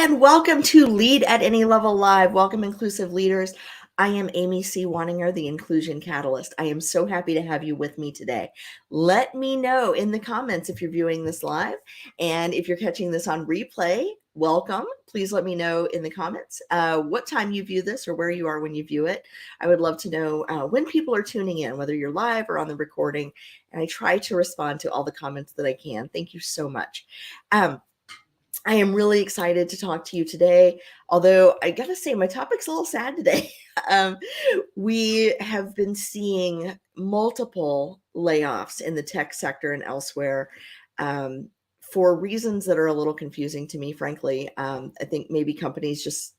and welcome to Lead at Any Level Live. Welcome, inclusive leaders. I am Amy C. Wanninger, the Inclusion Catalyst. I am so happy to have you with me today. Let me know in the comments if you're viewing this live, and if you're catching this on replay, welcome. Please let me know in the comments what time you view this or where you are when you view it. I would love to know when people are tuning in, whether you're live or on the recording, and I try to respond to all the comments that I can. Thank you so much. I am really excited to talk to you today, although I gotta say my topic's a little sad today. We have been seeing multiple layoffs in the tech sector and elsewhere for reasons that are a little confusing to me, frankly. I think maybe companies just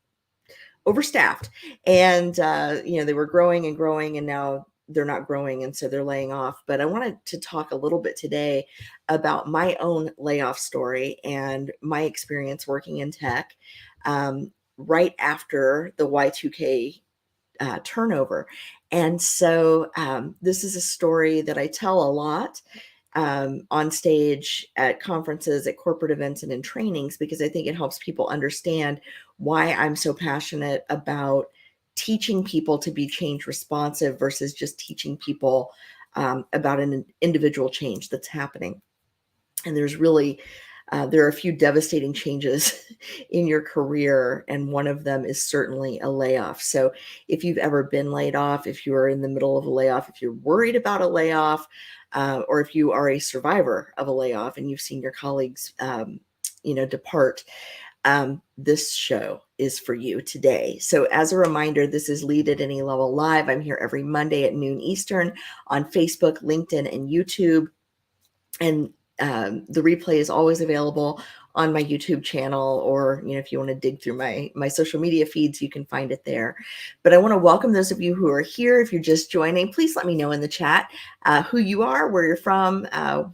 overstaffed and, they were growing and growing, and now they're not growing, and so they're laying off. But I wanted to talk a little bit today about my own layoff story and my experience working in tech right after the Y2K turnover. And so this is a story that I tell a lot on stage, at conferences, at corporate events, and in trainings, because I think it helps people understand why I'm so passionate about teaching people to be change responsive versus just teaching people about an individual change that's happening. And there are a few devastating changes in your career, and one of them is certainly a layoff. So if you've ever been laid off, if you are in the middle of a layoff, if you're worried about a layoff, or if you are a survivor of a layoff and you've seen your colleagues, depart, this show is for you today. So as a reminder, this is Lead at Any Level Live. I'm here every Monday at noon Eastern on Facebook, LinkedIn, and YouTube. And the replay is always available on my YouTube channel, or if you want to dig through my social media feeds, you can find it there. But I want to welcome those of you who are here. If you're just joining, please let me know in the chat who you are, where you're from,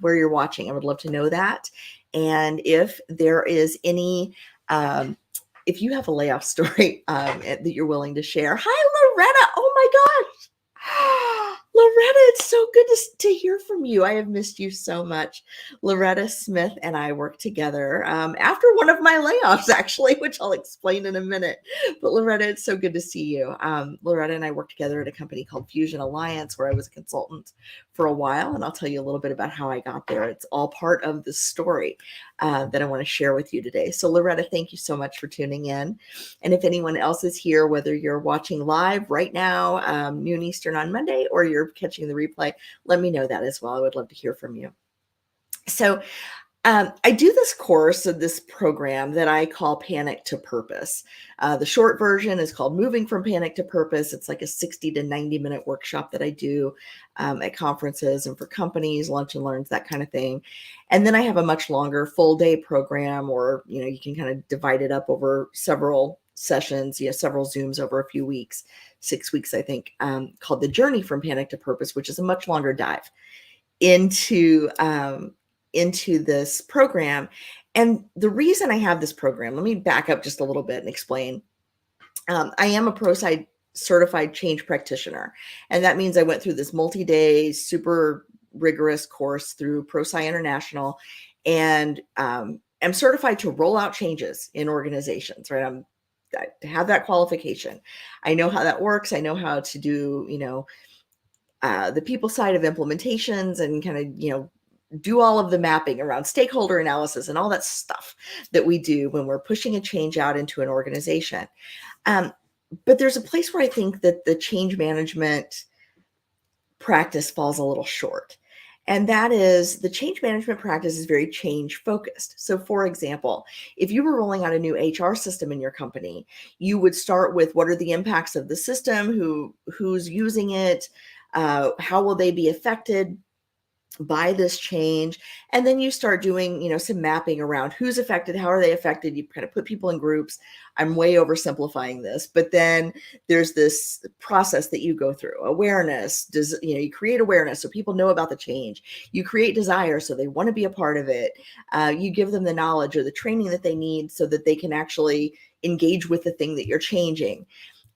where you're watching. I would love to know that. And if there is any if you have a layoff story that you're willing to share. Hi, Loretta. Oh my gosh. Loretta, it's so good to hear from you. I have missed you so much. Loretta Smith and I worked together after one of my layoffs, actually, which I'll explain in a minute. But Loretta, it's so good to see you. Loretta and I worked together at a company called Fusion Alliance, where I was a consultant for a while, and I'll tell you a little bit about how I got there. It's all part of the story that I want to share with you today. So Loretta, thank you so much for tuning in. And if anyone else is here, whether you're watching live right now, noon Eastern on Monday, or you're catching the replay, let me know that as well. I would love to hear from you. So I do this course of this program that I call Panic to Purpose. The short version is called Moving from Panic to Purpose. It's like a 60 to 90 minute workshop that I do at conferences and for companies, lunch and learns, that kind of thing. And then I have a much longer full day program, or, you can kind of divide it up over several sessions, several Zooms over a few weeks, 6 weeks, I think, called The Journey from Panic to Purpose, which is a much longer dive into this program. And the reason I have this program, let me back up just a little bit and explain. I am a ProSci certified change practitioner. And that means I went through this multi-day, super rigorous course through ProSci International, and am certified to roll out changes in organizations, right? To have that qualification. I know how that works. I know how to do, the people side of implementations, and kind of, do all of the mapping around stakeholder analysis and all that stuff that we do when we're pushing a change out into an organization. But there's a place where I think that the change management practice falls a little short. And that is, the change management practice is very change focused. So for example, if you were rolling out a new HR system in your company, you would start with, what are the impacts of the system? Who's using it? How will they be affected by this change? And then you start doing, some mapping around who's affected, how are they affected. You kind of put people in groups. I'm way oversimplifying this, but then there's this process that you go through. Awareness, you create awareness so people know about the change. You create desire so they want to be a part of it. You give them the knowledge or the training that they need so that they can actually engage with the thing that you're changing.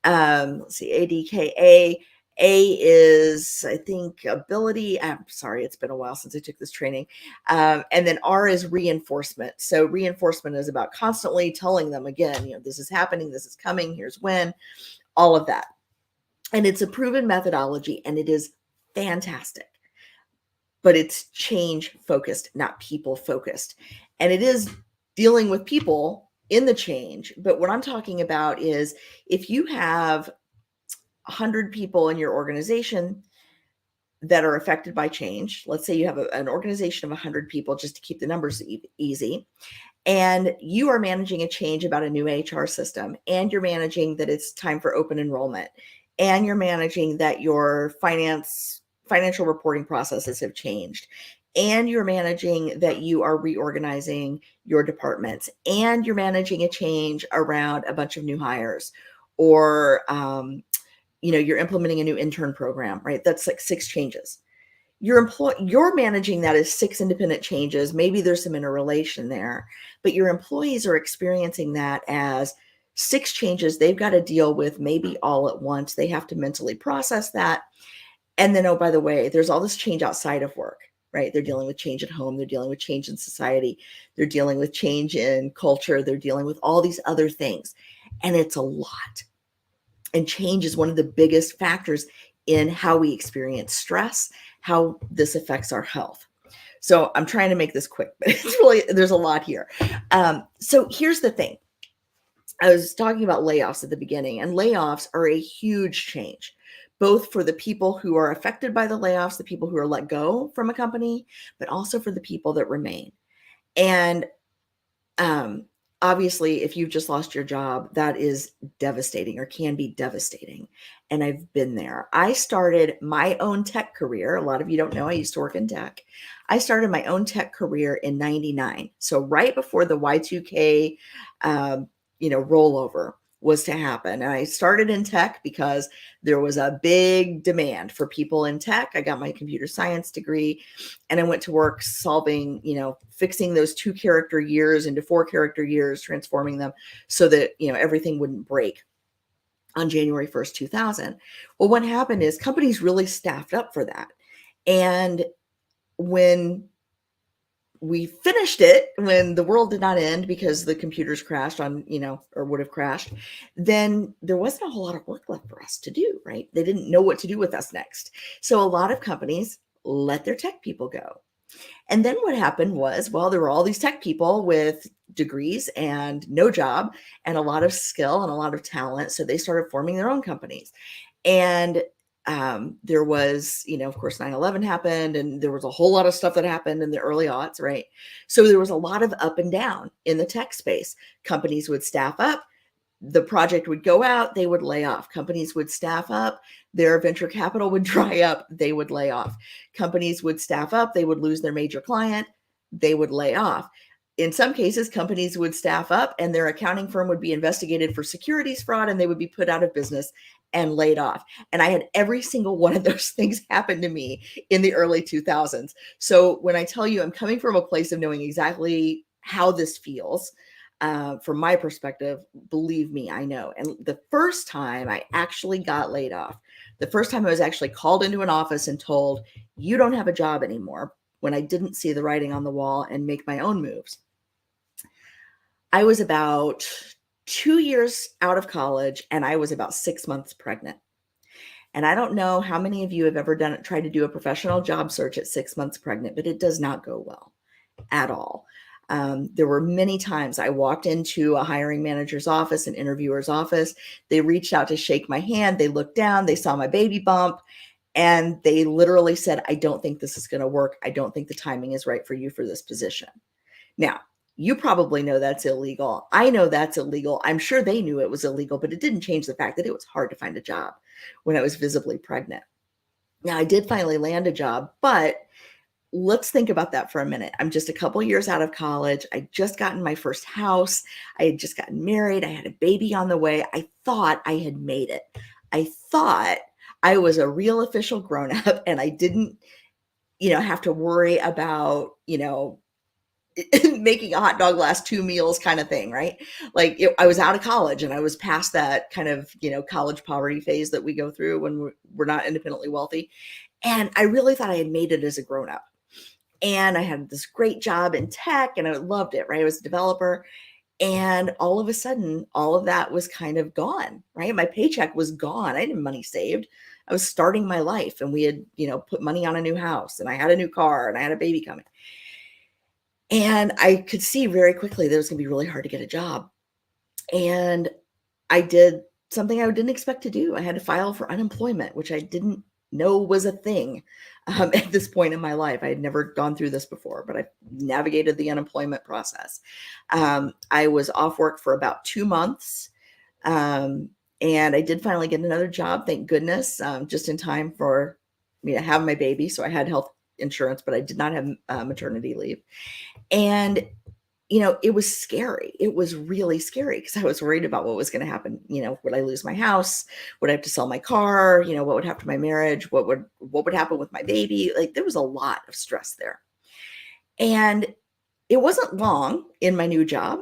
Let's see, ADKA. A is, I think, ability. I'm sorry, it's been a while since I took this training. And then R is reinforcement. So reinforcement is about constantly telling them again, this is happening, this is coming, here's when, all of that. And it's a proven methodology and it is fantastic, but it's change focused, not people focused. And it is dealing with people in the change. But what I'm talking about is if you have 100 people in your organization that are affected by change. Let's say you have an organization of 100 people, just to keep the numbers easy, and you are managing a change about a new HR system, and you're managing that it's time for open enrollment, and you're managing that your financial reporting processes have changed, and you're managing that you are reorganizing your departments, and you're managing a change around a bunch of new hires, or you're implementing a new intern program, right? That's like 6 changes. You're managing that as 6 independent changes. Maybe there's some interrelation there, but your employees are experiencing that as 6 changes they've got to deal with, maybe all at once. They have to mentally process that. And then, oh, by the way, there's all this change outside of work, right? They're dealing with change at home. They're dealing with change in society. They're dealing with change in culture. They're dealing with all these other things. And it's a lot. And change is one of the biggest factors in how we experience stress, how this affects our health. So I'm trying to make this quick, but there's a lot here. So here's the thing. I was talking about layoffs at the beginning, and layoffs are a huge change, both for the people who are affected by the layoffs, the people who are let go from a company, but also for the people that remain. And um, obviously, if you've just lost your job, that is devastating or can be devastating. And I've been there. I started my own tech career. A lot of you don't know, I used to work in tech. I started my own tech career in 99. So right before the Y2K, rollover was to happen. And I started in tech because there was a big demand for people in tech. I got my computer science degree and I went to work solving, fixing those 2-character years into 4-character years, transforming them so that, everything wouldn't break on January 1st, 2000. Well, what happened is companies really staffed up for that. And when we finished it, when the world did not end because the computers crashed or would have crashed, then there wasn't a whole lot of work left for us to do, right? They didn't know what to do with us next. So a lot of companies let their tech people go. And then what happened was, well, there were all these tech people with degrees and no job and a lot of skill and a lot of talent. So they started forming their own companies. And there was, of course, 9/11 happened and there was a whole lot of stuff that happened in the early aughts, right? So there was a lot of up and down in the tech space. Companies would staff up, the project would go out, they would lay off. Companies would staff up, their venture capital would dry up, they would lay off. Companies would staff up, they would lose their major client, they would lay off. In some cases, companies would staff up and their accounting firm would be investigated for securities fraud and they would be put out of business and laid off. And I had every single one of those things happen to me in the early 2000s. So when I tell you I'm coming from a place of knowing exactly how this feels, from my perspective, believe me, I know. And the first time I actually got laid off, the first time I was actually called into an office and told, you don't have a job anymore, when I didn't see the writing on the wall and make my own moves, I was about 2 years out of college and I was about 6 months pregnant. And I don't know how many of you have ever tried to do a professional job search at 6 months pregnant, but it does not go well at all. There were many times I walked into a hiring manager's office, an interviewer's office. They reached out to shake my hand. They looked down, they saw my baby bump, and they literally said, I don't think this is going to work. I don't think the timing is right for you for this position. Now, you probably know that's illegal. I know that's illegal. I'm sure they knew it was illegal, but it didn't change the fact that it was hard to find a job when I was visibly pregnant. Now, I did finally land a job, but let's think about that for a minute. I'm just a couple years out of college. I just gotten my first house. I had just gotten married. I had a baby on the way. I thought I had made it. I thought I was a real official grown up and I didn't, have to worry about, making a hot dog last 2 meals kind of thing, right? Like I was out of college and I was past that kind of, college poverty phase that we go through when we're not independently wealthy. And I really thought I had made it as a grown up. And I had this great job in tech and I loved it, right? I was a developer. And all of a sudden, all of that was kind of gone, right? My paycheck was gone. I didn't have money saved. I was starting my life and we had, put money on a new house and I had a new car and I had a baby coming. And I could see very quickly that it was going to be really hard to get a job. And I did something I didn't expect to do. I had to file for unemployment, which I didn't know was a thing at this point in my life. I had never gone through this before, but I navigated the unemployment process. I was off work for about 2 months. And I did finally get another job, thank goodness, just in time for me to have my baby. So I had health insurance, but I did not have maternity leave. And it was scary. It was really scary because I was worried about what was going to happen. Would I lose my house? Would I have to sell my car? What would happen to my marriage? What would happen with my baby? Like there was a lot of stress there. And it wasn't long in my new job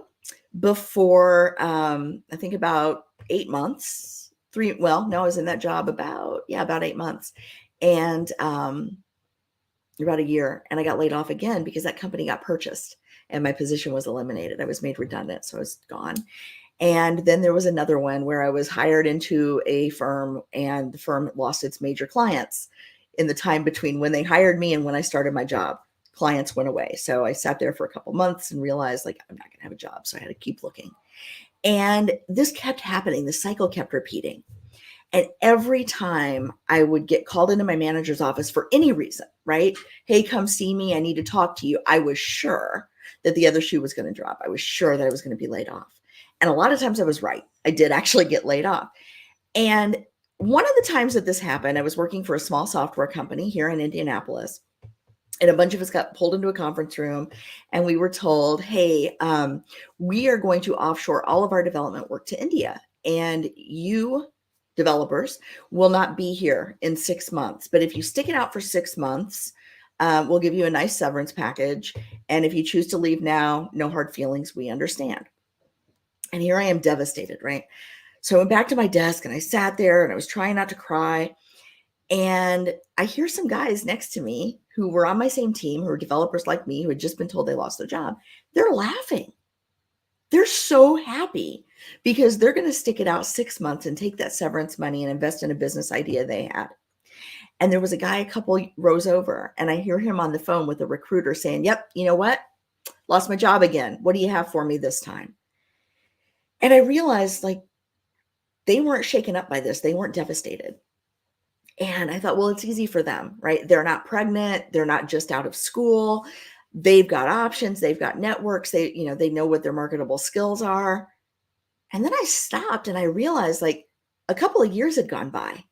before I think about 8 months. I was in that job about 8 months. And about a year, and I got laid off again because that company got purchased and my position was eliminated. I was made redundant, so I was gone. And then there was another one where I was hired into a firm and the firm lost its major clients in the time between when they hired me and when I started my job. Clients went away. So I sat there for a couple months and realized like I'm not going to have a job. So I had to keep looking. And this kept happening. The cycle kept repeating. And every time I would get called into my manager's office for any reason, right? Hey, come see me. I need to talk to you. I was sure that the other shoe was going to drop. I was sure that I was going to be laid off. And a lot of times I was right. I did actually get laid off. And one of the times that this happened, I was working for a small software company here in Indianapolis. And a bunch of us got pulled into a conference room and we were told, hey, we are going to offshore all of our development work to India. And you developers will not be here in 6 months. But if you stick it out for 6 months, we'll give you a nice severance package. And if you choose to leave now, no hard feelings, we understand. And here I am devastated, right? So I went back to my desk and I sat there and I was trying not to cry. And I hear some guys next to me who were on my same team, who were developers like me, who had just been told they lost their job. They're laughing. They're so happy because they're going to stick it out 6 months and take that severance money and invest in a business idea they had. And there was a guy a couple rows over, and I hear him on the phone with a recruiter saying, yep, you know what? Lost my job again. What do you have for me this time? And I realized like they weren't shaken up by this. They weren't devastated. And I thought, well, it's easy for them, right? They're not pregnant. They're not just out of school. They've got options. They've got networks. They know what their marketable skills are. And then I stopped and I realized like a couple of years had gone by.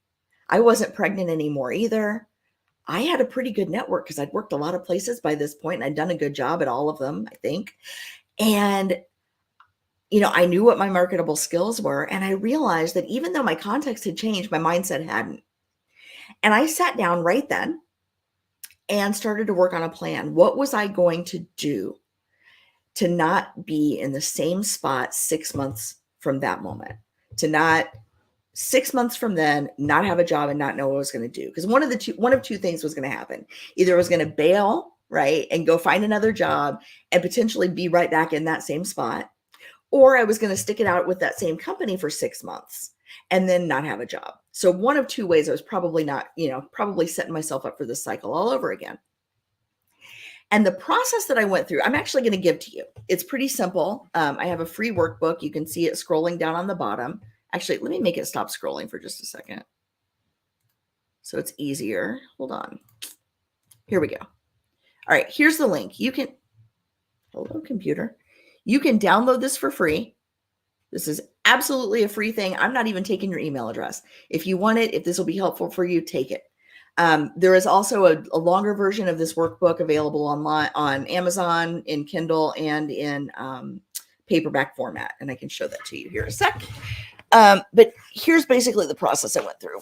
I wasn't pregnant anymore either. I had a pretty good network because I'd worked a lot of places by this point and I'd done a good job at all of them, I think. And, I knew what my marketable skills were. And I realized that even though my context had changed, my mindset hadn't. And I sat down right then and started to work on a plan. What was I going to do to not be in the same spot 6 months from that moment? To not 6 months from then, not have a job and not know what I was going to do. Because one of two things was going to happen. Either I was going to bail, right, and go find another job and potentially be right back in that same spot, or I was going to stick it out with that same company for 6 months and then not have a job. So one of two ways I was probably probably setting myself up for this cycle all over again. And the process that I went through, I'm actually going to give to you. It's pretty simple. I have a free workbook. You can see it scrolling down on the bottom. Actually, let me make it stop scrolling for just a second so it's easier. Hold on. Here we go. All right, here's the link. Hello, computer. You can download this for free. This is absolutely a free thing. I'm not even taking your email address. If you want it, if this will be helpful for you, take it. There is also a longer version of this workbook available online on Amazon, in Kindle, and in paperback format. And I can show that to you here in a sec. But here's basically the process I went through.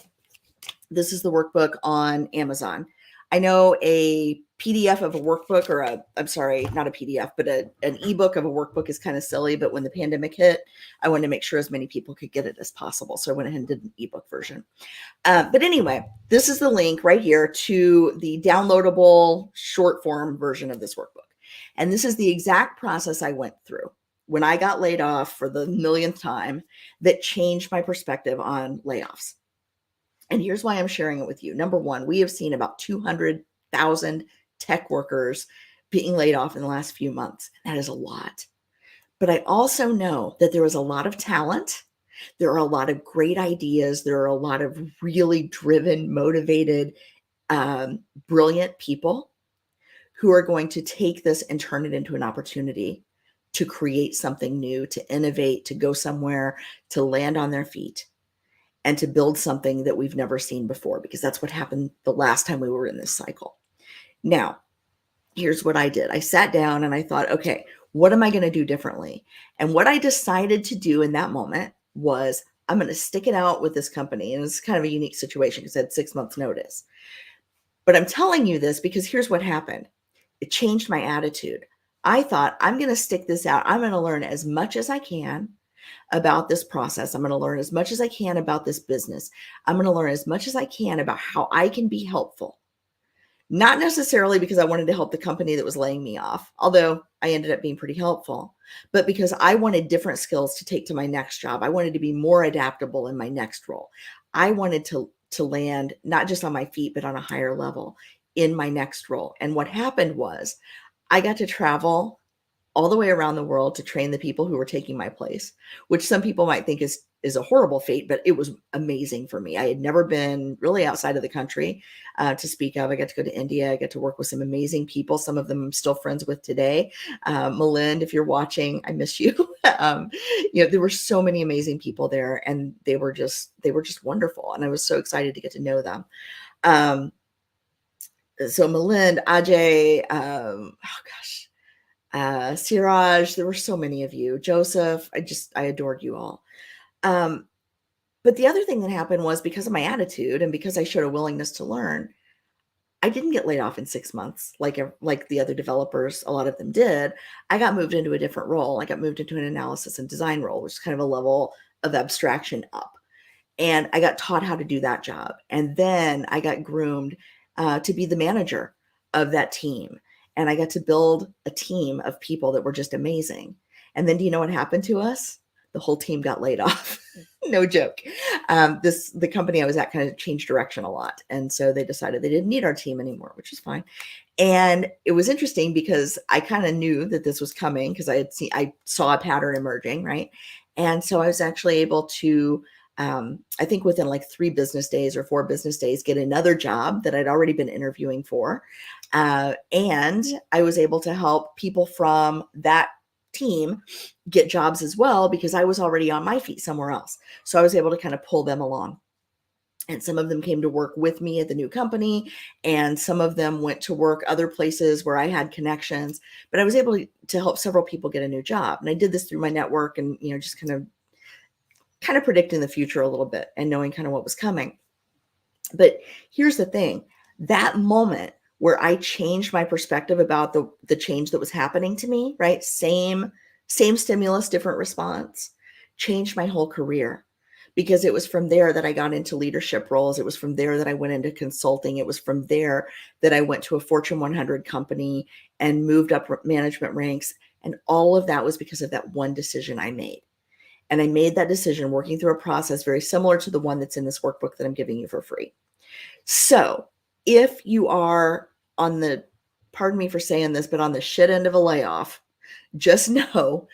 This is the workbook on Amazon. I know a PDF of a workbook or I'm sorry, not a PDF, but an ebook of a workbook is kind of silly. But when the pandemic hit, I wanted to make sure as many people could get it as possible. So I went ahead and did an ebook version. But anyway, this is the link right here to the downloadable short form version of this workbook. And this is the exact process I went through when I got laid off for the millionth time that changed my perspective on layoffs. And here's why I'm sharing it with you. Number one, we have seen about 200,000 tech workers being laid off in the last few months. That is a lot. But I also know that there is a lot of talent. There are a lot of great ideas. There are a lot of really driven, motivated, brilliant people who are going to take this and turn it into an opportunity to create something new, to innovate, to go somewhere, to land on their feet, and to build something that we've never seen before, because that's what happened the last time we were in this cycle. Now, here's what I did. I sat down and I thought, okay, what am I going to do differently? And what I decided to do in that moment was I'm going to stick it out with this company. And it's kind of a unique situation because I had 6 months notice. But I'm telling you this because here's what happened. It changed my attitude. I thought I'm going to stick this out. I'm going to learn as much as I can about this process. I'm going to learn as much as I can about this business. I'm going to learn as much as I can about how I can be helpful. Not necessarily because I wanted to help the company that was laying me off, although I ended up being pretty helpful, but because I wanted different skills to take to my next job. I wanted to be more adaptable in my next role. I wanted to land not just on my feet, but on a higher level in my next role. And what happened was I got to travel all the way around the world to train the people who were taking my place, which some people might think is a horrible fate, but it was amazing for me. I had never been really outside of the country to speak of. I got to go to India. I got to work with some amazing people. Some of them I'm still friends with today. Melinda, if you're watching, I miss you. There were so many amazing people there, and they were just wonderful. And I was so excited to get to know them. So Melinda, Ajay, Siraj, there were so many of you. Joseph, I adored you all. But the other thing that happened was because of my attitude and because I showed a willingness to learn, I didn't get laid off in 6 months like the other developers, a lot of them did. I got moved into a different role. I got moved into an analysis and design role, which is kind of a level of abstraction up. And I got taught how to do that job. And then I got groomed to be the manager of that team. And I got to build a team of people that were just amazing. And then do you know what happened to us? The whole team got laid off. No joke. The company I was at kind of changed direction a lot. And so they decided they didn't need our team anymore, which is fine. And it was interesting because I kind of knew that this was coming because I saw a pattern emerging, right? And so I was actually able to I think within like 3 business days or 4 business days, get another job that I'd already been interviewing for. And I was able to help people from that team get jobs as well because I was already on my feet somewhere else. So I was able to kind of pull them along. And some of them came to work with me at the new company, and some of them went to work other places where I had connections. But I was able to help several people get a new job. And I did this through my network and, just kind of predicting the future a little bit and knowing kind of what was coming. But here's the thing, that moment where I changed my perspective about the change that was happening to me, right? Same stimulus, different response, changed my whole career, because it was from there that I got into leadership roles. It was from there that I went into consulting. It was from there that I went to a Fortune 100 company and moved up management ranks. And all of that was because of that one decision I made. And I made that decision working through a process very similar to the one that's in this workbook that I'm giving you for free. So if you are on the, pardon me for saying this, but on the shit end of a layoff, just know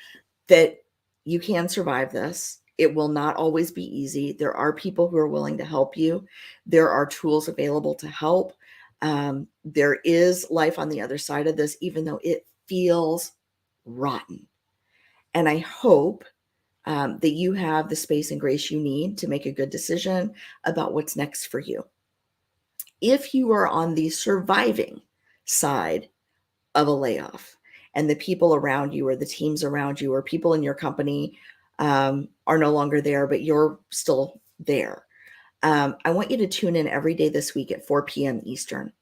that you can survive this. It will not always be easy. There are people who are willing to help you. There are tools available to help. There is life on the other side of this, even though it feels rotten. And I hope that you have the space and grace you need to make a good decision about what's next for you. If you are on the surviving side of a layoff and the people around you or the teams around you or people in your company are no longer there, but you're still there, I want you to tune in every day this week at 4 p.m. Eastern.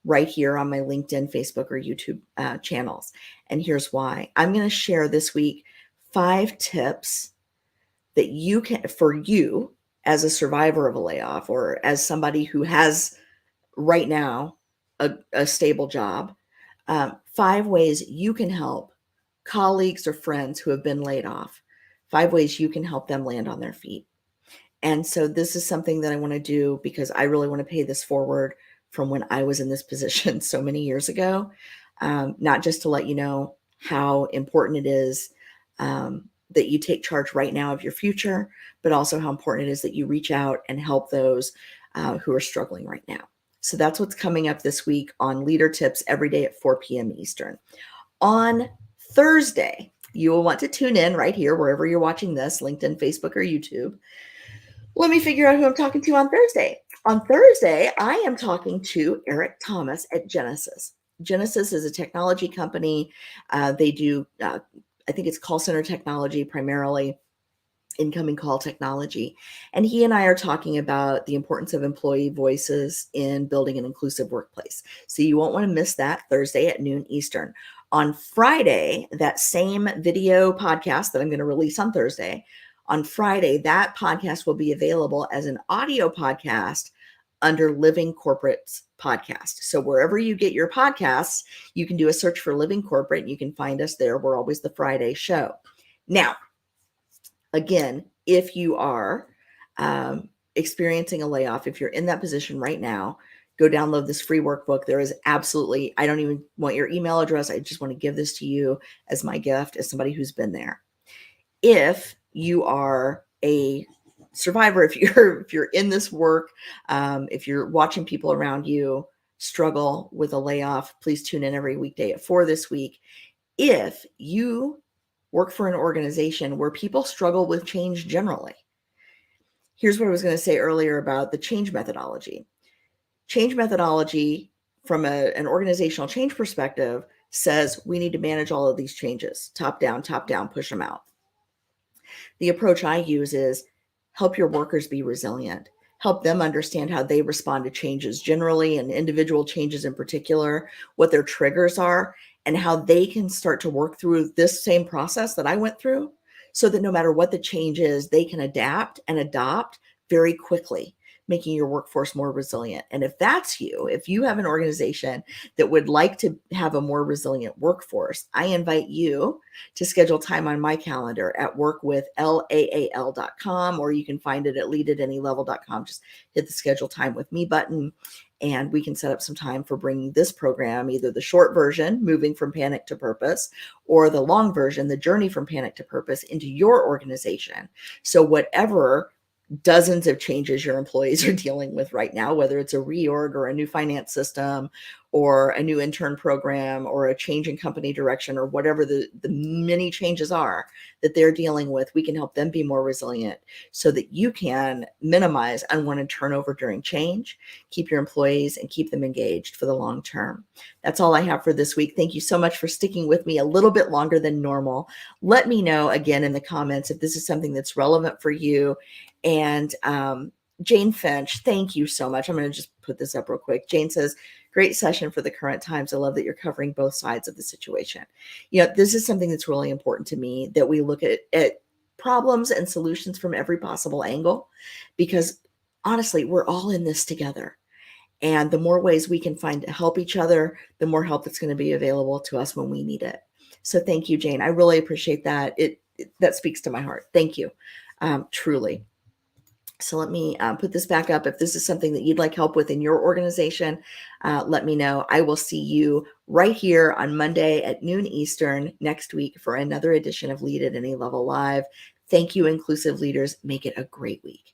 right here on my LinkedIn, Facebook, or YouTube channels. And here's why. I'm going to share this week 5 tips that you can, for you as a survivor of a layoff or as somebody who has right now a stable job, 5 ways you can help colleagues or friends who have been laid off, 5 ways you can help them land on their feet. And so this is something that I want to do because I really want to pay this forward from when I was in this position so many years ago. Not just to let you know how important it is that you take charge right now of your future, but also how important it is that you reach out and help those who are struggling right now. So that's what's coming up this week on Leader Tips every day at 4 p.m. Eastern. On Thursday, you will want to tune in right here, wherever you're watching this, LinkedIn, Facebook, or YouTube. Let me figure out who I'm talking to on Thursday. On Thursday, I am talking to Eric Thomas at Genesis. Genesis is a technology company. They do, I think it's call center technology primarily, incoming call technology. And he and I are talking about the importance of employee voices in building an inclusive workplace. So you won't want to miss that Thursday at noon Eastern. On Friday, that same video podcast that I'm going to release on Thursday, on Friday, that podcast will be available as an audio podcast under Living Corporate's podcast. So wherever you get your podcasts, you can do a search for Living Corporate. And you can find us there. We're always the Friday show. Now, again, if you are experiencing a layoff, if you're in that position right now, go download this free workbook. There is absolutely, I don't even want your email address. I just want to give this to you as my gift, as somebody who's been there. If you are a survivor, if you're in this work, if you're watching people around you struggle with a layoff, please tune in every weekday at 4 this week. If you work for an organization where people struggle with change generally, here's what I was going to say earlier about the change methodology. Change methodology from an organizational change perspective says we need to manage all of these changes, top down, push them out. The approach I use is help your workers be resilient, help them understand how they respond to changes generally and individual changes in particular, what their triggers are, and how they can start to work through this same process that I went through so that no matter what the change is, they can adapt and adopt very quickly, making your workforce more resilient. And if that's you, if you have an organization that would like to have a more resilient workforce, I invite you to schedule time on my calendar at workwithlaal.com, or you can find it at leadatannylevel.com. Just hit the schedule time with me button, and we can set up some time for bringing this program, either the short version, moving from panic to purpose, or the long version, the journey from panic to purpose, into your organization. So whatever dozens of changes your employees are dealing with right now, whether it's a reorg or a new finance system or a new intern program or a change in company direction or whatever the many changes are that they're dealing with, we can help them be more resilient so that you can minimize unwanted turnover during change, keep your employees and keep them engaged for the long term. That's all I have for this week. Thank you so much for sticking with me a little bit longer than normal. Let me know again in the comments if this is something that's relevant for you. And Jane Finch, thank you so much. I'm going to just put this up real quick. Jane says, great session for the current times. I love that you're covering both sides of the situation. You know, this is something that's really important to me, that we look at problems and solutions from every possible angle, because honestly, we're all in this together. And the more ways we can find to help each other, the more help that's going to be available to us when we need it. So thank you, Jane. I really appreciate that. That speaks to my heart. Thank you, truly. So let me put this back up. If this is something that you'd like help with in your organization, let me know. I will see you right here on Monday at noon Eastern next week for another edition of Lead at Any Level Live. Thank you, inclusive leaders. Make it a great week.